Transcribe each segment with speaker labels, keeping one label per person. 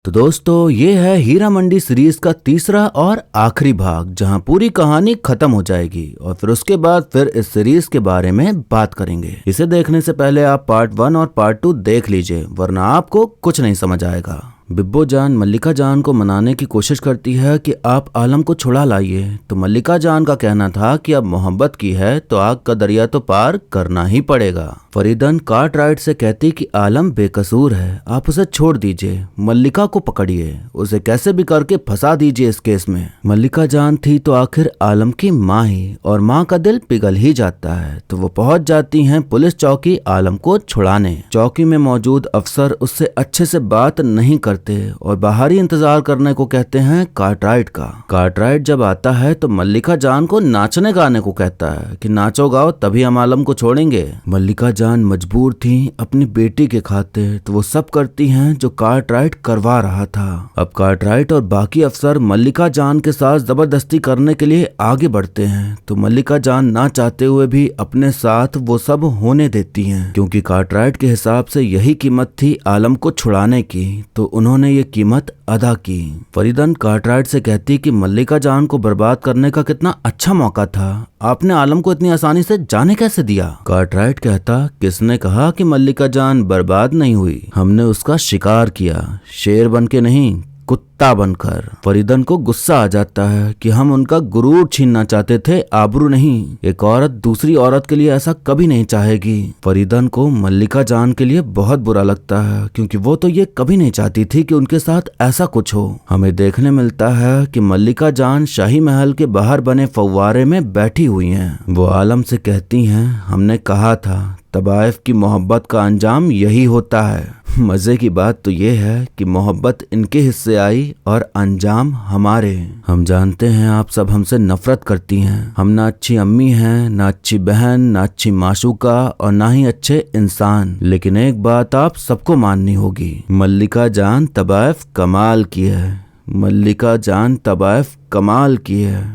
Speaker 1: तो दोस्तों ये है हीरा मंडी सीरीज का तीसरा और आखिरी भाग, जहां पूरी कहानी खत्म हो जाएगी और फिर उसके बाद फिर इस सीरीज के बारे में बात करेंगे। इसे देखने से पहले आप पार्ट 1 और पार्ट 2 देख लीजिए, वरना आपको कुछ नहीं समझ आएगा। बिब्बो जान मल्लिका जान को मनाने की कोशिश करती है कि आप आलम को छुड़ा लाइए, तो मल्लिका जान का कहना था कि अब मोहब्बत की है तो आग का दरिया तो पार करना ही पड़ेगा। फरीदन कार्टराइट से कहती कि आलम बेकसूर है, आप उसे छोड़ दीजिए, मल्लिका को पकड़िए, उसे कैसे भी करके फंसा दीजिए इस केस में। मल्लिका जान थी तो आखिर आलम की माँ ही, और माँ का दिल पिघल ही जाता है, तो वो पहुंच जाती हैं पुलिस चौकी आलम को छुड़ाने। चौकी में मौजूद अफसर उससे अच्छे से बात नहीं करते और बाहर ही इंतजार करने को कहते हैं कार्टराइट का। कार्टराइट जब आता है तो मल्लिका जान को नाचने गाने को कहता है कि नाचो गाओ तभी हम आलम को छोड़ेंगे। मल्लिका जान मजबूर थी अपनी बेटी के खातिर, तो वो सब करती हैं जो कार्टराइट करवा रहा था। अब कार्टराइट और बाकी अफसर मल्लिका जान के साथ जबरदस्ती करने के लिए आगे बढ़ते हैं, तो मल्लिका जान ना चाहते हुए भी अपने साथ वो सब होने देती हैं, क्योंकि कार्टराइट के हिसाब से यही कीमत थी आलम को छुड़ाने की, तो उन्होंने ये कीमत अदा की। फरीदन कार्टराइट से कहती कि मल्लिका जान को बर्बाद करने का कितना अच्छा मौका था, आपने आलम को इतनी आसानी से जाने कैसे दिया। कार्टराइट कहता, किसने कहा कि मल्लिका जान बर्बाद नहीं हुई, हमने उसका शिकार किया, शेर बन के नहीं कुत्ता बनकर। फरीदन को गुस्सा आ जाता है कि हम उनका गुरूर छीनना चाहते थे, आबरू नहीं। एक औरत दूसरी औरत के लिए ऐसा कभी नहीं चाहेगी। फरीदन को मल्लिका जान के लिए बहुत बुरा लगता है, क्योंकि वो तो ये कभी नहीं चाहती थी कि उनके साथ ऐसा कुछ हो। हमें देखने मिलता है कि मल्लिका जान शाही महल के बाहर बने फव्वारे में बैठी हुई हैं। वो आलम से कहती हैं, हमने कहा था तबाइफ की मोहब्बत का अंजाम यही होता है। मजे की बात तो ये है कि मोहब्बत इनके हिस्से आई और अंजाम हमारे। हम जानते हैं आप सब हमसे नफरत करती हैं, हम ना अच्छी अम्मी हैं, ना अच्छी बहन, ना अच्छी माशूका और ना ही अच्छे इंसान, लेकिन एक बात आप सबको माननी होगी, मल्लिका जान तबाइफ कमाल की है। मल्लिका जान तबाइफ कमाल की है,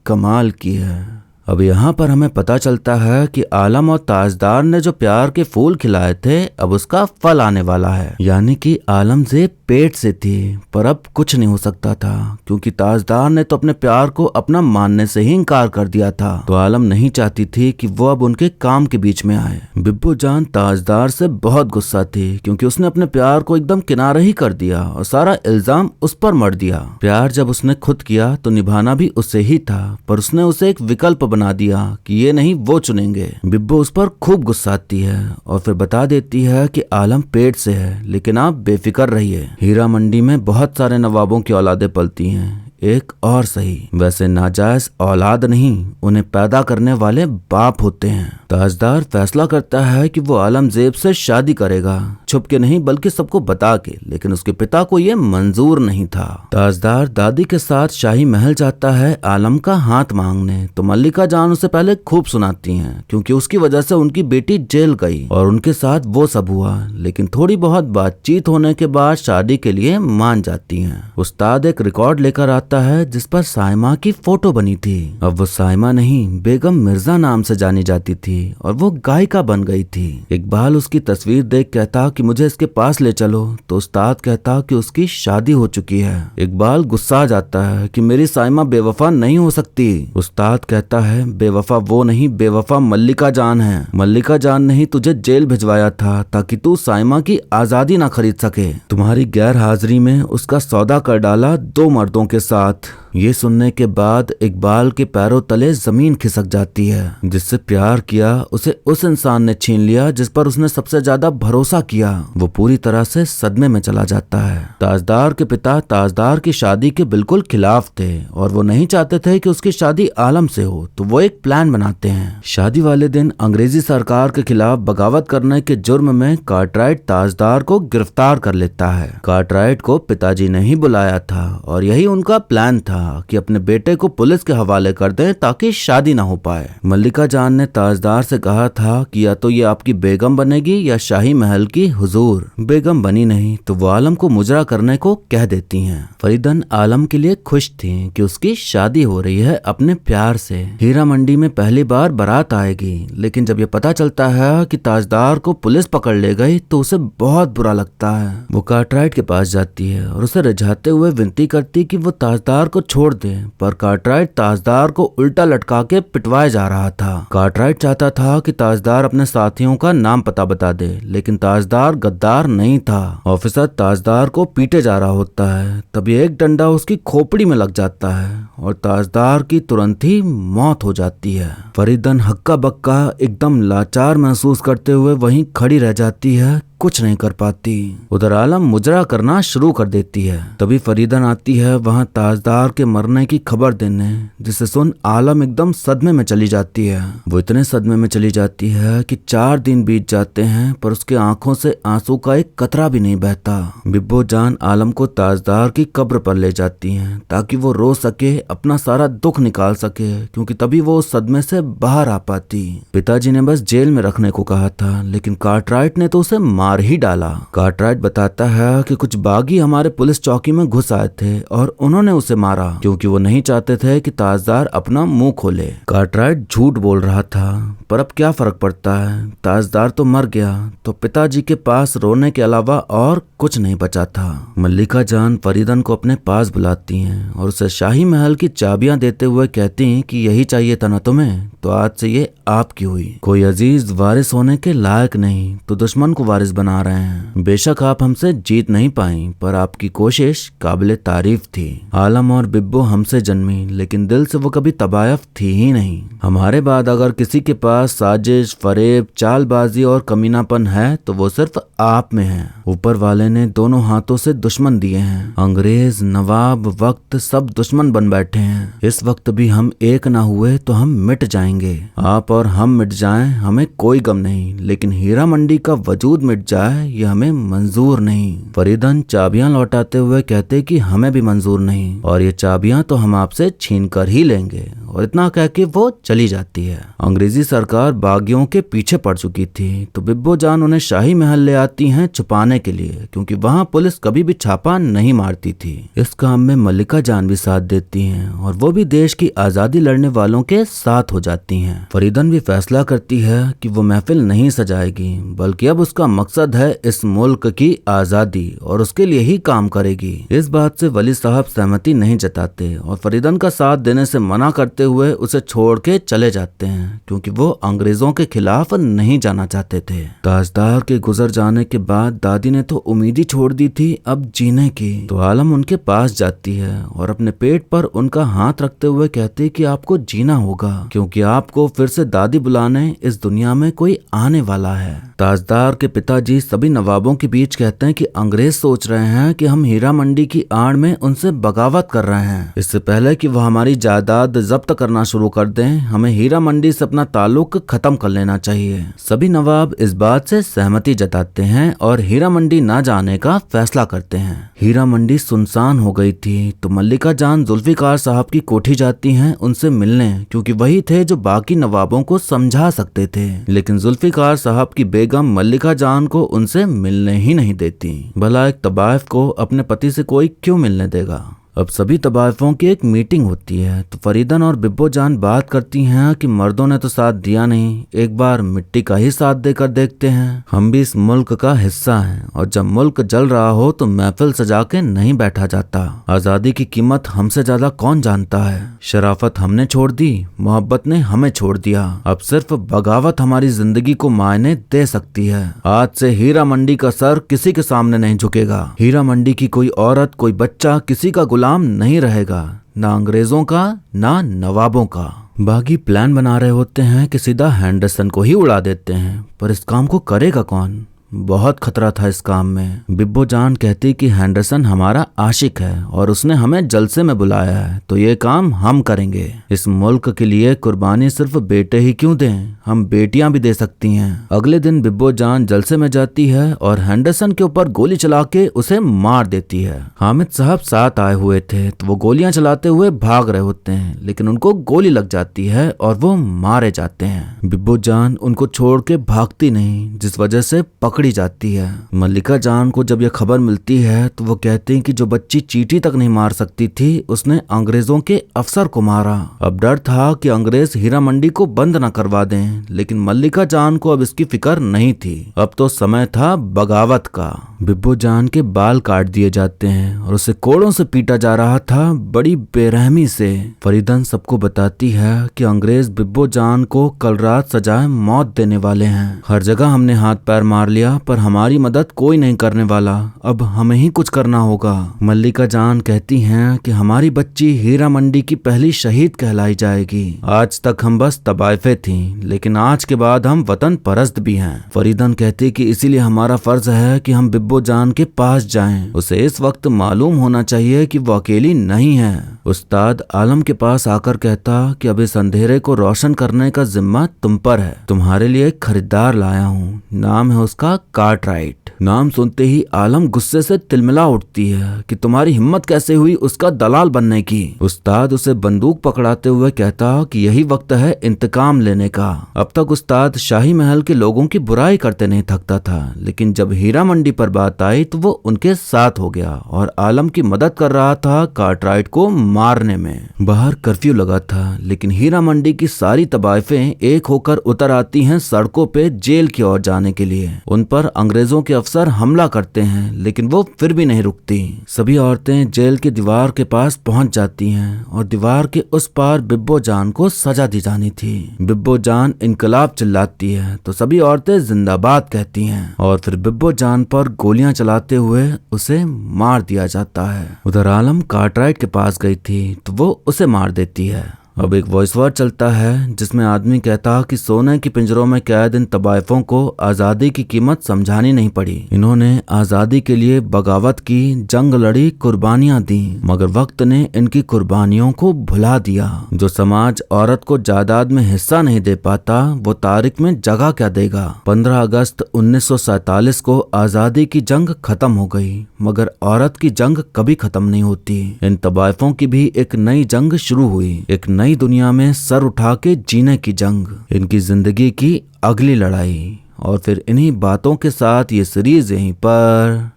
Speaker 1: कमाल की है। अब यहाँ पर हमें पता चलता है कि आलम और ताजदार ने जो प्यार के फूल खिलाए थे अब उसका फल आने वाला है, यानी कि आलम से पेट से थी, पर अब कुछ नहीं हो सकता था, क्योंकि ताजदार ने तो अपने प्यार को अपना मानने से ही इनकार कर दिया था। तो आलम नहीं चाहती थी कि वो अब उनके काम के बीच में आए। बिब्बो जान ताजदार से बहुत गुस्सा थी, क्योंकि उसने अपने प्यार को एकदम किनारे ही कर दिया और सारा इल्जाम उस पर मर दिया। प्यार जब उसने खुद किया तो निभाना भी उससे ही था, पर उसने उसे एक विकल्प बना दिया कि ये नहीं वो चुनेंगे। बिब्बो उस पर खूब गुस्साती है और फिर बता देती है कि आलम पेट से है, लेकिन आप बेफिक्र रहिए, हीरा मंडी में बहुत सारे नवाबों की औलादें पलती हैं, एक और सही, वैसे नाजायज औलाद नहीं, उन्हें पैदा करने वाले बाप होते हैं। ताजदार फैसला करता है कि वो आलमजेब से शादी करेगा, छुप के नहीं बल्कि सबको बता के, लेकिन उसके पिता को ये मंजूर नहीं था। ताजदार दादी के साथ शाही महल जाता है आलम का हाथ मांगने, तो मल्लिका जान उसे पहले खूब सुनाती हैं, क्योंकि उसकी वजह से उनकी बेटी जेल गई और उनके साथ वो सब हुआ, लेकिन थोड़ी बहुत बातचीत होने के बाद शादी के लिए मान जाती हैं। उस्ताद एक रिकॉर्ड लेकर आता है जिस पर साइमा की फोटो बनी थी। अब वो साइमा नहीं बेगम मिर्जा नाम से जानी जाती थी और वो गायिका बन गई थी। इकबाल उसकी तस्वीर देख कहता कि मुझे इसके पास ले चलो, तो उस्ताद कहता कि उसकी शादी हो चुकी है। इकबाल गुस्सा आ जाता है कि मेरी साइमा बेवफा नहीं हो सकती। उस्ताद कहता है बेवफा वो नहीं, बेवफा मल्लिका जान है। मल्लिका जान ने ही तुझे जेल भिजवाया था ताकि तू साइमा की आजादी ना खरीद सके। तुम्हारी गैर हाजिरी में उसका सौदा कर डाला 2 मर्दों के साथ। ये सुनने के बाद इकबाल के पैरों तले जमीन खिसक जाती है। जिससे प्यार किया उसे उस इंसान ने छीन लिया जिस पर उसने सबसे ज्यादा भरोसा किया। वो पूरी तरह से सदमे में चला जाता है। ताजदार के पिता ताजदार की शादी के बिल्कुल खिलाफ थे और वो नहीं चाहते थे कि उसकी शादी आलम से हो, तो वो एक प्लान बनाते हैं। शादी वाले दिन अंग्रेजी सरकार के खिलाफ बगावत करने के जुर्म में कार्टराइट ताजदार को गिरफ्तार कर लेता है। कार्टराइट को पिताजी ने ही बुलाया था और यही उनका प्लान था था कि अपने बेटे को पुलिस के हवाले कर दें ताकि शादी ना हो पाए। मल्लिका जान ने ताजदार से कहा था कि या तो ये आपकी बेगम बनेगी या शाही महल की हुजूर। बेगम बनी नहीं तो वो आलम को मुजरा करने को कह देती हैं। फरीदन आलम के लिए खुश थी कि उसकी शादी हो रही है अपने प्यार से। हीरा मंडी में पहली बार बारात आएगी, लेकिन जब ये पता चलता है कि ताजदार को पुलिस पकड़ ले गई तो उसे बहुत बुरा लगता है। वो कार्टराइट के पास जाती है और उसे रिझाते हुए विनती करती कि वो ताजदार को छोड़ दे, पर कार्टराइट ताजदार को उल्टा लटका के पिटवाया जा रहा था। कार्टराइट चाहता था कि ताजदार अपने साथियों का नाम पता बता दे, लेकिन ताजदार गद्दार नहीं था। ऑफिसर ताजदार को पीटे जा रहा होता है, तभी एक डंडा उसकी खोपड़ी में लग जाता है और ताजदार की तुरंत ही मौत हो जाती है। फरीदन हक्का बक्का एकदम लाचार महसूस करते हुए वहीं खड़ी रह जाती है, कुछ नहीं कर पाती। उधर आलम मुजरा करना शुरू कर देती है। तभी फरीदन आती है वहां ताजदार के मरने की खबर देने, जिसे सुन आलम एकदम सदमे में चली जाती है। वो इतने सदमे में चली जाती है कि 4 दिन बीत जाते हैं पर उसके आंखों से आंसू का एक कतरा भी नहीं बहता। बिब्बो जान आलम को ताजदार की कब्र पर ले जाती हैं ताकि वो रो सके, अपना सारा दुख निकाल सके, क्योंकि तभी वो उस सदमे से बाहर आ पाती। पिताजी ने बस जेल में रखने को कहा था, लेकिन कार्टराइट ने तो उसे मार ही डाला। कार्टराइट बताता है कि कुछ बागी हमारे पुलिस चौकी में घुस आए थे और उन्होंने उसे मारा क्योंकि वो नहीं चाहते थे कि ताजदार अपना मुंह खोले। कार्टराइट झूठ बोल रहा था, पर अब क्या फर्क पड़ता है, ताजदार तो मर गया। तो पिताजी के पास रोने के अलावा और कुछ नहीं बचा था। मल्लिका जान फरीदन को अपने पास बुलाती हैं और उसे शाही महल की चाबियां देते हुए कहती हैं कि यही चाहिए था ना तुम्हें, तो आज से ये आपकी हुई। कोई अजीज वारिस होने के लायक नहीं तो दुश्मन को वारिस बना रहे हैं। बेशक आप हमसे जीत नहीं पाई, पर आपकी कोशिश काबिले तारीफ थी। आलम और बिब्बो हमसे जन्मी, लेकिन दिल से वो कभी तबायफ थी ही नहीं। हमारे बाद अगर किसी के पास साजिश, फरेब, चालबाजी और कमीनापन है तो वो सिर्फ आप में है। ऊपर वाले ने दोनों हाथों से दुश्मन दिए हैं। अंग्रेज, नवाब, वक्त सब दुश्मन बन बैठे हैं। इस वक्त भी हम एक ना हुए तो हम मिट जाएंगे। आप और हम मिट जाएं हमें कोई गम नहीं, लेकिन हीरा मंडी का वजूद मिट जाए ये हमें मंजूर नहीं। फरीदन चाबियां लौटाते हुए कहते कि हमें भी मंजूर नहीं, और ये चाबियां तो हम आपसे छीन कर ही लेंगे। और इतना कह के वो चली जाती है। अंग्रेजी सरकार बागियों के पीछे पड़ चुकी थी, तो बिब्बो जान उन्हें शाही महल ले आती हैं छुपाने के लिए, क्योंकि वहाँ पुलिस कभी भी छापा नहीं मारती थी। इस काम में मल्लिका जान भी साथ देती हैं और वो भी देश की आजादी लड़ने वालों के साथ हो जाती हैं। फरीदन भी फैसला करती है कि वो महफिल नहीं सजाएगी, बल्कि अब उसका मकसद है इस मुल्क की आजादी, और उसके लिए ही काम करेगी। इस बात से वली साहब सहमति नहीं जताते और फरीदन का साथ देने से मना करते हुए उसे छोड़ के चले जाते हैं, क्योंकि वो अंग्रेजों के खिलाफ नहीं जाना चाहते थे। ताजदार के गुजर जाने के बाद दादी ने तो उम्मीद ही छोड़ दी थी अब जीने की। तो आलम उनके पास जाती है और अपने पेट पर उनका हाथ रखते हुए कहती कि आपको जीना होगा, क्योंकि आपको फिर से दादी बुलाने इस दुनिया में कोई आने वाला है। ताजदार के पिताजी सभी नवाबों के बीच कहते हैं कि अंग्रेज सोच रहे हैं कि हम हीरा मंडी की आड़ में उनसे बगावत कर रहे हैं। इससे पहले कि वो हमारी जायदाद जब्त करना शुरू कर दें, हमें हीरा मंडी से अपना ताल्लुक खत्म कर लेना चाहिए। सभी नवाब इस बात से सहमति जताते हैं और हीरा मंडी न जाने का फैसला करते हैं। हीरा मंडी सुनसान हो गई थी, तो मल्लिका जान जुल्फिकार साहब की कोठी जाती हैं उनसे मिलने, क्योंकि वही थे जो बाकी नवाबों को समझा सकते थे। लेकिन जुल्फिकार साहब की बेगम मल्लिका जान को उनसे मिलने ही नहीं देती। भला एक तबायफ को अपने पति से कोई क्यों मिलने देगा। अब सभी तबाइफों की एक मीटिंग होती है, तो फरीदन और बिब्बो जान बात करती हैं कि मर्दों ने तो साथ दिया नहीं, एक बार मिट्टी का ही साथ देकर देखते हैं। हम भी इस मुल्क का हिस्सा हैं, और जब मुल्क जल रहा हो तो महफिल सजा के नहीं बैठा जाता। आजादी की कीमत हमसे ज्यादा कौन जानता है। शराफत हमने छोड़ दी, मोहब्बत ने हमें छोड़ दिया। अब सिर्फ बगावत हमारी जिंदगी को मायने दे सकती है। आज से हीरा मंडी का सर किसी के सामने नहीं झुकेगा। हीरा मंडी की कोई औरत, कोई बच्चा किसी का गुलाम नहीं रहेगा, ना अंग्रेजों का ना नवाबों का। बागी प्लान बना रहे होते हैं कि सीधा हैंडरसन को ही उड़ा देते हैं, पर इस काम को करेगा कौन। बहुत खतरा था इस काम में। बिब्बो जान कहती कि हैंडरसन हमारा आशिक है और उसने हमें जलसे में बुलाया है, तो ये काम हम करेंगे। इस मुल्क के लिए कुर्बानी सिर्फ बेटे ही क्यों दें, हम बेटियां भी दे सकती हैं। अगले दिन बिब्बो जान जलसे में जाती है और हैंडरसन के ऊपर गोली चला के उसे मार देती है। हामिद साहब साथ आए हुए थे तो वो गोलियां चलाते हुए भाग रहे होते हैं, लेकिन उनको गोली लग जाती है और वो मारे जाते हैं। बिब्बो जान उनको छोड़ के भागती नहीं, जिस वजह से पकड़ी जाती है। मल्लिका जान को जब यह खबर मिलती है तो वो कहती हैं कि जो बच्ची चींटी तक नहीं मार सकती थी उसने अंग्रेजों के अफसर को मारा। अब डर था कि अंग्रेज हीरा मंडी को बंद न करवा दें, लेकिन मल्लिका जान को अब इसकी फिक्र नहीं थी। अब तो समय था बगावत का। बिब्बो जान के बाल काट दिए जाते हैं और उसे कोड़ों से पीटा जा रहा था, बड़ी बेरहमी से। फरीदन सबको बताती है कि अंग्रेज बिब्बो जान को कल रात सजाए मौत देने वाले हैं। हर जगह हमने हाथ पैर मार लिया पर हमारी मदद कोई नहीं करने वाला, अब हमें ही कुछ करना होगा। मल्लिका जान कहती हैं कि हमारी बच्ची हीरा मंडी की पहली शहीद कहलाई जाएगी। आज तक हम बस तबाइफे थी, लेकिन आज के बाद हम वतन परस्त भी हैं। फरीदन कहती कि इसीलिए हमारा फर्ज है कि हम बिब्बो जान के पास जाएं। उसे इस वक्त मालूम होना चाहिए कि वो अकेली नहीं है। उस्ताद आलम के पास आकर कहता कि अब इस अंधेरे को रोशन करने का जिम्मा तुम पर है। तुम्हारे लिए एक खरीदार लाया हूँ, नाम है उसका कार्टराइट। नाम सुनते ही आलम गुस्से से तिलमिला उठती है कि तुम्हारी हिम्मत कैसे हुई उसका दलाल बनने की। उस्ताद उसे बंदूक पकड़ाते हुए कहता कि यही वक्त है इंतकाम लेने का। अब तक उस्ताद शाही महल के लोगों की बुराई करते नहीं थकता था, लेकिन जब हीरा मंडी पर बात आई तो वो उनके साथ हो गया और आलम की मदद कर रहा था कार्टराइट को मारने में। बाहर कर्फ्यू लगा था, लेकिन हीरा मंडी की सारी तबाइफें एक होकर उतर आती हैं सड़कों पे जेल की ओर जाने के लिए। उन पर अंग्रेजों के अफसर हमला करते हैं, लेकिन वो फिर भी नहीं रुकती। सभी औरतें जेल की दीवार के पास पहुंच जाती हैं और दीवार के उस पार बिब्बो जान को सजा दी जानी थी। बिब्बो जान इनकलाब चिल्लाती है तो सभी औरतें जिंदाबाद कहती हैं और फिर बिब्बो जान पर गोलियां चलाते हुए उसे मार दिया जाता है। उधर आलम कार्टराइट के पास गई थी तो वो उसे मार देती है। अब एक वॉइस ओवर चलता है जिसमें आदमी कहता कि सोने की पिंजरों में कैद इन तबाइफों को आजादी की कीमत समझानी नहीं पड़ी। इन्होंने आजादी के लिए बगावत की, जंग लड़ी, कुर्बानियां दी, मगर वक्त ने इनकी कुर्बानियों को भुला दिया। जो समाज औरत को जायदाद में हिस्सा नहीं दे पाता वो तारीख में जगह क्या देगा। 15 अगस्त 1947 को आजादी की जंग खत्म हो गई, मगर औरत की जंग कभी खत्म नहीं होती। इन तबाइफों की भी एक नई जंग शुरू हुई, एक नई दुनिया में सर उठा के जीने की जंग, इनकी जिंदगी की अगली लड़ाई। और फिर इन्हीं बातों के साथ ये सीरीज यहीं पर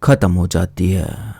Speaker 1: खत्म हो जाती है।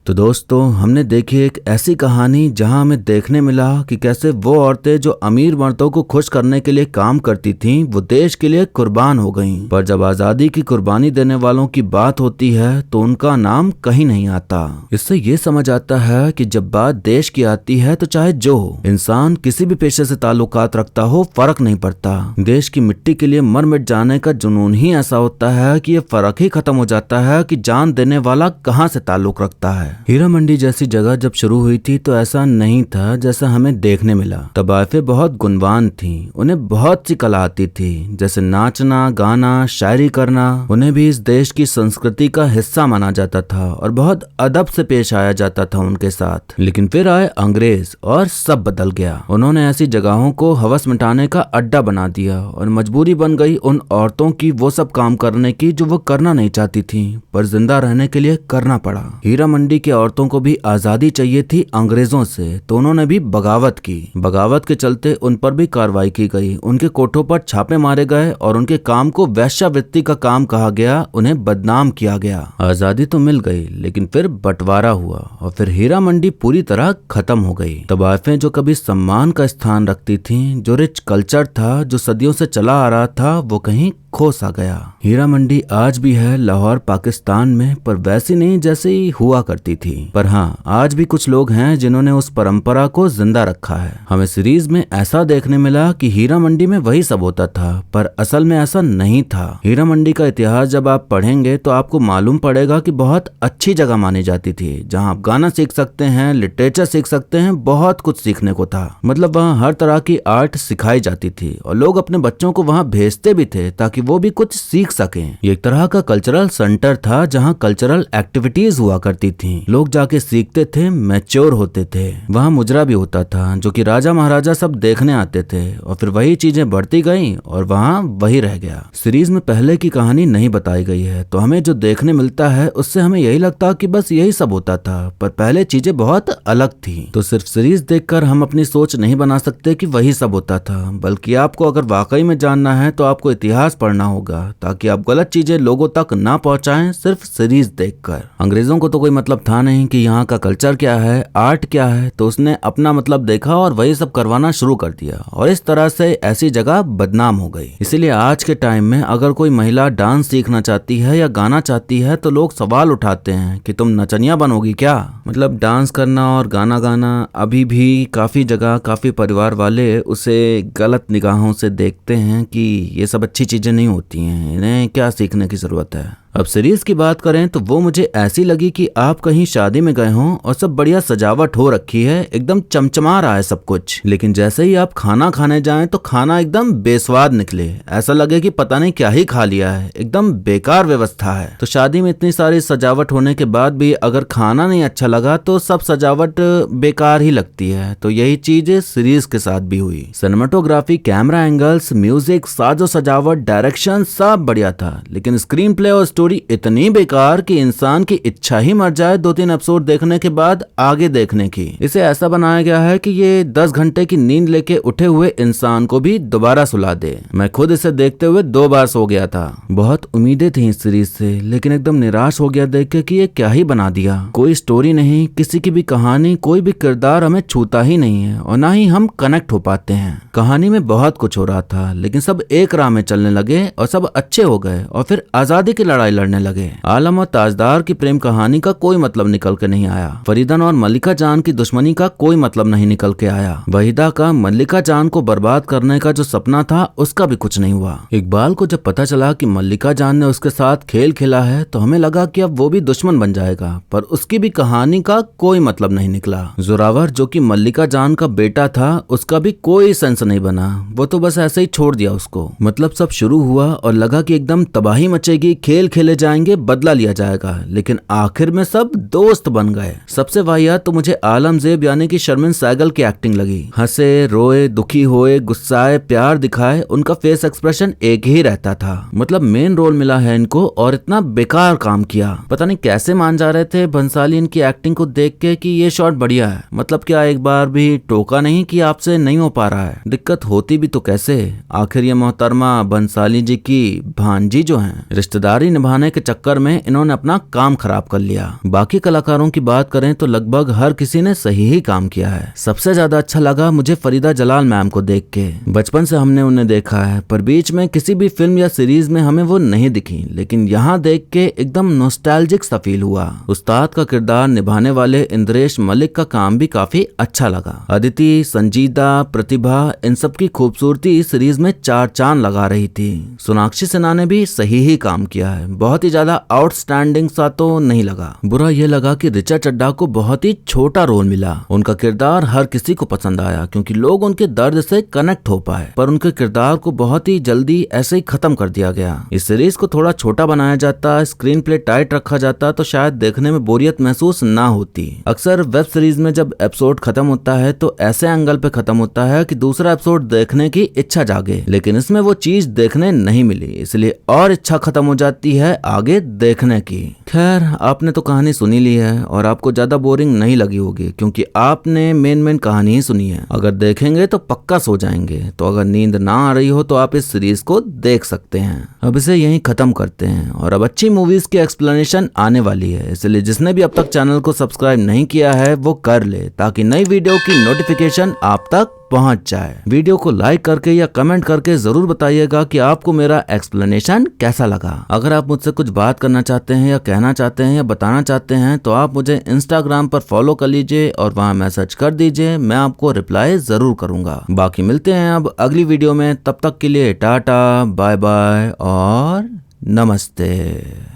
Speaker 1: तो दोस्तों, हमने देखी एक ऐसी कहानी जहां हमें देखने मिला कि कैसे वो औरतें जो अमीर मर्दों को खुश करने के लिए काम करती थीं, वो देश के लिए कुर्बान हो गईं। पर जब आजादी की कुर्बानी देने वालों की बात होती है तो उनका नाम कहीं नहीं आता। इससे ये समझ आता है कि जब बात देश की आती है तो चाहे जो हो, इंसान किसी भी पेशे से ताल्लुकात रखता हो, फर्क नहीं पड़ता। देश की मिट्टी के लिए मर मिट जाने का जुनून ही ऐसा होता है कि ये फर्क ही खत्म हो जाता है कि जान देने वाला कहाँ से ताल्लुक रखता है। हीरा मंडी जैसी जगह जब शुरू हुई थी तो ऐसा नहीं था जैसा हमें देखने मिला। तबाइफें बहुत गुणवान थीं, उन्हें बहुत सी कला आती थी, जैसे नाचना, गाना, शायरी करना। उन्हें भी इस देश की संस्कृति का हिस्सा माना जाता था और बहुत अदब से पेश आया जाता था उनके साथ। लेकिन फिर आए अंग्रेज और सब बदल गया। उन्होंने ऐसी जगहों को हवस मिटाने का अड्डा बना दिया और मजबूरी बन गई उन औरतों की वो सब काम करने की जो वो करना नहीं चाहती थी, पर जिंदा रहने के लिए करना पड़ा। हीरा मंडी के औरतों को भी आजादी चाहिए थी अंग्रेजों से, तो उन्होंने भी बगावत की। बगावत के चलते उन पर भी कार्रवाई की गई, उनके कोठों पर छापे मारे गए और उनके काम को वेश्यावृत्ति का काम कहा गया, उन्हें बदनाम किया गया। आजादी तो मिल गई, लेकिन फिर बंटवारा हुआ और फिर हीरा मंडी पूरी तरह खत्म हो गई। तबाइफें जो कभी सम्मान का स्थान रखती थीं, जो रिच कल्चर था, जो सदियों से चला आ रहा था, वो कहीं खो सा गया। हीरा मंडी आज भी है लाहौर पाकिस्तान में, पर वैसी नहीं जैसी हुआ करती थी। पर हाँ, आज भी कुछ लोग हैं जिन्होंने उस परंपरा को जिंदा रखा है। हमें सीरीज में ऐसा देखने मिला कि हीरा मंडी में वही सब होता था, पर असल में ऐसा नहीं था। हीरा मंडी का इतिहास जब आप पढ़ेंगे तो आपको मालूम पड़ेगा कि बहुत अच्छी जगह मानी जाती थी, जहाँ आप गाना सीख सकते हैं, लिटरेचर सीख सकते हैं, बहुत कुछ सीखने को था। मतलब वहाँ हर तरह की आर्ट सिखाई जाती थी और लोग अपने बच्चों को वहाँ भेजते भी थे ताकि वो भी कुछ सीख सकें। ये एक तरह का कल्चरल सेंटर था जहाँ कल्चरल एक्टिविटीज हुआ करती थी। लोग जाके सीखते थे, मैच्योर होते थे। वहाँ मुजरा भी होता था जो कि राजा महाराजा सब देखने आते थे और फिर वही चीजें बढ़ती गई और वहाँ वही रह गया। सीरीज में पहले की कहानी नहीं बताई गई है तो हमें जो देखने मिलता है उससे हमें यही लगता कि बस यही सब होता था, पर पहले चीजें बहुत अलग थी। तो सिर्फ सीरीज देखकर हम अपनी सोच नहीं बना सकते कि वही सब होता था, बल्कि आपको अगर वाकई में जानना है तो आपको इतिहास पढ़ना होगा ताकि आप गलत चीजें लोगों तक ना पहुंचाएं सिर्फ सीरीज देखकर। अंग्रेजों को तो कोई मतलब था नहीं कि यहाँ का कल्चर क्या है, आर्ट क्या है, तो उसने अपना मतलब देखा और वही सब करवाना शुरू कर दिया और इस तरह से ऐसी जगह बदनाम हो गई। इसीलिए आज के टाइम में अगर कोई महिला डांस सीखना चाहती है या गाना चाहती है तो लोग सवाल उठाते हैं कि तुम नचनिया बनोगी क्या। मतलब डांस करना और गाना गाना अभी भी काफी जगह काफी परिवार वाले उसे गलत निगाहों से देखते हैं कि ये सब अच्छी चीजें नहीं होती हैं, इन्हें क्या सीखने की जरूरत है। अब सीरीज की बात करें तो वो मुझे ऐसी लगी कि आप कहीं शादी में गए हों और सब बढ़िया सजावट हो रखी है, एकदम चमचमा रहा है सब कुछ, लेकिन जैसे ही आप खाना खाने जाएं तो खाना एकदम बेस्वाद निकले, ऐसा लगे कि पता नहीं क्या ही खा लिया है, एकदम बेकार व्यवस्था है। तो शादी में इतनी सारी सजावट होने के बाद भी अगर खाना नहीं अच्छा लगा तो सब सजावट बेकार ही लगती है। तो यही चीज सीरीज के साथ भी हुई। सिनेमाटोग्राफी, कैमरा एंगल्स, म्यूजिक, साजो सजावट, डायरेक्शन सब बढ़िया था, लेकिन स्क्रीन प्ले और स्टोरी इतनी बेकार कि इंसान की इच्छा ही मर जाए 2-3 एपिसोड देखने के बाद आगे देखने की। इसे ऐसा बनाया गया है कि ये 10 घंटे की नींद लेके उठे हुए इंसान को भी दोबारा सुला दे। मैं खुद इसे देखते हुए 2 बार सो गया था। बहुत उम्मीदें थी इस सीरीज से, लेकिन एकदम निराश हो गया देख के कि ये क्या ही बना दिया। कोई स्टोरी नहीं, किसी की भी कहानी, कोई भी किरदार हमें छूता ही नहीं है और ना ही हम कनेक्ट हो पाते हैं। कहानी में बहुत कुछ हो रहा था लेकिन सब एक राह में चलने लगे और सब अच्छे हो गए और फिर आजादी की लड़ाई लड़ने लगे। आलम और ताजदार की प्रेम कहानी का कोई मतलब निकल के नहीं आया। फरीदन और मल्लिका जान की दुश्मनी का कोई मतलब नहीं निकल के आया। वहीदा का मल्लिका जान को बर्बाद करने का जो सपना था उसका भी कुछ नहीं हुआ। इकबाल को जब पता चला कि मल्लिका जान ने उसके साथ खेल खेला है तो हमें लगा कि अब वो भी दुश्मन बन जाएगा, पर उसकी भी कहानी का कोई मतलब नहीं निकला। जोरावर जो कि मल्लिका जान का बेटा था उसका भी कोई सेंस नहीं बना, वो तो बस ऐसे ही छोड़ दिया उसको। मतलब सब शुरू हुआ और लगा कि एकदम तबाही मचेगी, खेल खेले जाएंगे, बदला लिया जाएगा, लेकिन आखिर में सब दोस्त बन गए। सबसे वाहियात तो मुझे आलमजेब यानी कि शर्मिन सहगल की एक्टिंग लगी। हंसे, रोए, दुखी होए, गुस्साए, प्यार दिखाए, उनका फेस एक्सप्रेशन एक ही रहता था। मतलब मेन रोल मिला है इनको और इतना बेकार काम किया। पता नहीं कैसे मान जा रहे थे भंसाली इनकी एक्टिंग को देख के कि ये शॉट बढ़िया है। मतलब क्या एक बार भी टोका नहीं कि आपसे नहीं हो पा रहा है। दिक्कत होती भी तो कैसे, आखिर ये मोहतरमा भंसाली जी की भांजी जो हैं, रिश्तेदारी निभाने के चक्कर में इन्होंने अपना काम खराब कर लिया। बाकी कलाकारों की बात करें तो लगभग हर किसी ने सही ही काम किया है। सबसे ज्यादा अच्छा लगा मुझे फरीदा जलाल मैम को देख के। बचपन से हमने उन्हें देखा है पर बीच में किसी भी फिल्म या सीरीज में हमें वो नहीं दिखी, लेकिन यहाँ देख के एकदम नॉस्टैल्जिक सा फील हुआ। उस्ताद का किरदार निभाने वाले इंद्रेश मलिक का काम भी काफी अच्छा लगा। अदिति, संजीदा, प्रतिभा, इन सब की खूबसूरती सीरीज में 4 चांद लगा रही थी। सोनाक्षी सिन्हा ने भी सही ही काम किया है, बहुत ही ज्यादा आउटस्टैंडिंग सा तो नहीं लगा। बुरा ये लगा कि ऋचा चड्ढा को बहुत ही छोटा रोल मिला। उनका किरदार हर किसी को पसंद आया क्योंकि लोग उनके दर्द से कनेक्ट हो पाए, पर उनके किरदार को बहुत ही जल्दी ऐसे ही खत्म कर दिया गया। इस सीरीज को थोड़ा छोटा बनाया जाता, स्क्रीन प्ले टाइट रखा जाता तो शायद देखने में बोरियत महसूस ना होती। अक्सर वेब सीरीज में जब एपिसोड खत्म होता है तो ऐसे एंगल पे खत्म होता है कि दूसरा एपिसोड देखने की इच्छा जागे, लेकिन इसमें वो चीज देखने नहीं मिली, इसलिए और इच्छा खत्म हो जाती है आगे देखने की। खैर, आपने तो कहानी सुनी ली है और आपको ज्यादा बोरिंग नहीं लगी होगी क्योंकि आपने मेन कहानी ही सुनी है। अगर देखेंगे तो पक्का सो जाएंगे, तो अगर नींद ना आ रही हो तो आप इस सीरीज को देख सकते हैं। अब इसे यहीं खत्म करते हैं और अब अच्छी मूवीज की एक्सप्लेनेशन आने वाली है, इसलिए जिसने भी अब तक चैनल को सब्सक्राइब नहीं किया है वो कर ले ताकि नई वीडियो की नोटिफिकेशन आप तक पहुंच जाए। वीडियो को लाइक करके या कमेंट करके जरूर बताइएगा कि आपको मेरा एक्सप्लेनेशन कैसा लगा। अगर आप मुझसे कुछ बात करना चाहते हैं या कहना चाहते हैं या बताना चाहते हैं तो आप मुझे इंस्टाग्राम पर फॉलो कर लीजिए और वहां मैसेज कर दीजिए, मैं आपको रिप्लाई जरूर करूंगा। बाकी मिलते हैं अब अगली वीडियो में, तब तक के लिए टाटा, बाय बाय और नमस्ते।